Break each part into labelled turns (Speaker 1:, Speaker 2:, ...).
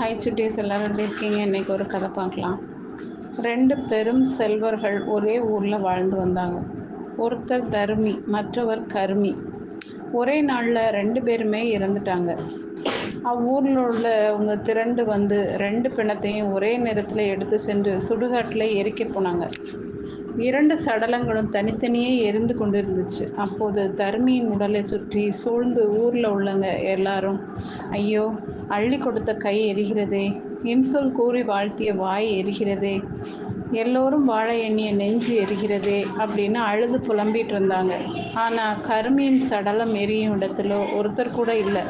Speaker 1: Hi சுட்டீஸ், எல்லோரும் எப்படி இருக்கீங்க? இன்றைக்கி ஒரு கதை பார்க்கலாம். 2 பெரும் செல்வர்கள் ஒரே ஊரில் வாழ்ந்து வந்தாங்க. ஒருத்தர் தருமி, மற்றவர் கருமி. ஒரே நாளில் 2 பேருமே இறந்துட்டாங்க. அவ்வூரில் உள்ளவங்க திரண்டு வந்து 2 பிணத்தையும் ஒரே நேரத்தில் எடுத்து சென்று சுடுகாட்டில் எரிக்க போனாங்க. 2 சடலங்களும் தனித்தனியே எரிந்து கொண்டிருந்துச்சு. அப்போது தருமியின் உடலை சுற்றி சூழ்ந்து ஊரில் உள்ளவங்க எல்லாரும், ஐயோ, அள்ளி கொடுத்த கை எரிகிறதே, இன்சொல் கூறி வாழ்த்திய வாய் எரிகிறதே, எல்லோரும் வாழ எண்ணிய நெஞ்சு எரிகிறதே அப்படின்னு அழுது புலம்பிட்டு இருந்தாங்க. ஆனால் கருமியின் சடலம் எரியும் இடத்துல ஒருத்தர் கூட இல்லை.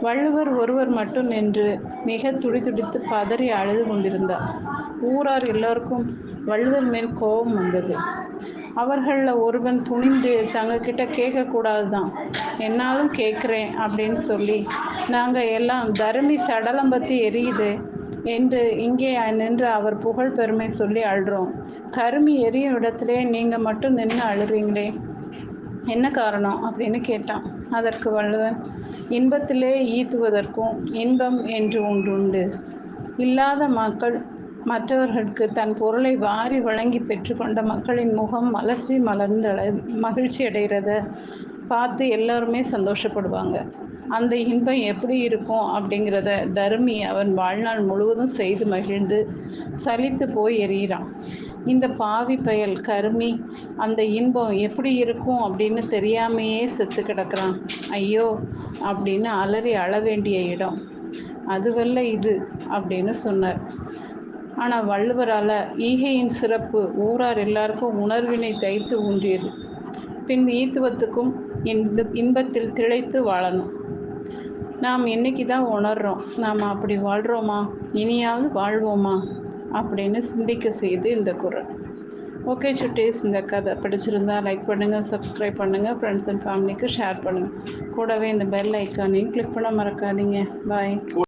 Speaker 1: வள்ளுவர் ஒருவர் மட்டும் நின்று மிக துடிதுடித்து பதறி அழுது கொண்டிருந்தார். ஊரார் எல்லோருக்கும் வள்ளுவர் மேல் கோபம் வந்தது. அவர்களில் ஒருவன் துணிந்து தங்கக்கிட்ட கேட்கக்கூடாது தான், என்னாலும் கேட்குறேன் அப்படின்னு சொல்லி, நாங்கள் எல்லாம் தருமி சடலம் பற்றி எரியுது என்று இங்கே நின்று அவர் புகழ் பெருமை சொல்லி அழுறோம். கருமி எரியும் இடத்திலே நீங்கள் மட்டும் நின்று அழுறீங்களே, என்ன காரணம் அப்படின்னு கேட்டான். அதற்கு வள்ளுவன், இன்பத்திலே ஈத்துவதற்கும் இன்பம் என்று ஒன்றுண்டு. இல்லாத மக்கள் மற்றவர்களுக்கு தன் பொருளை வாரி வழங்கி பெற்றுக்கொண்ட மக்களின் முகம் மலர்ந்து மகிழ்ச்சி அடைகிறத பார்த்து எல்லாருமே சந்தோஷப்படுவாங்க. அந்த இன்பம் எப்படி இருக்கும் அப்படிங்கிறத தருமி அவன் வாழ்நாள் முழுவதும் செய்து மகிழ்ந்து சலித்து போய் எறிகிறான். இந்த பாவி பயல் கருமி அந்த இன்பம் எப்படி இருக்கும் அப்படின்னு தெரியாமையே செத்து கிடக்கிறான். ஐயோ அப்படின்னு அலறி அழ வேண்டிய இடம் அதுவல்ல இது அப்படின்னு சொன்னார். ஆனால் வள்ளுவரால் ஈகையின் சிறப்பு ஊரார் எல்லாருக்கும் உணர்வினை தைத்து ஊன்றியது. பின் ஈத்துவத்துக்கும் இன்பத்தில் திளைத்து வாழணும். நாம் இன்னைக்கு தான் உணர்றோம், நாம் அப்படி வாழ்கிறோமா, இனியாவது வாழ்வோமா அப்படின்னு சிந்திக்க செய்து இந்த குறள். ஓகே சுட்டீஸ், இந்த கதை பிடிச்சிருந்தா லைக் பண்ணுங்கள், சப்ஸ்கிரைப் பண்ணுங்கள், ஃப்ரெண்ட்ஸ் அண்ட் ஃபேமிலிக்கு ஷேர் பண்ணுங்கள். கூடவே இந்த பெல் ஐக்கானையும் கிளிக் பண்ண மறக்காதீங்க. பாய்.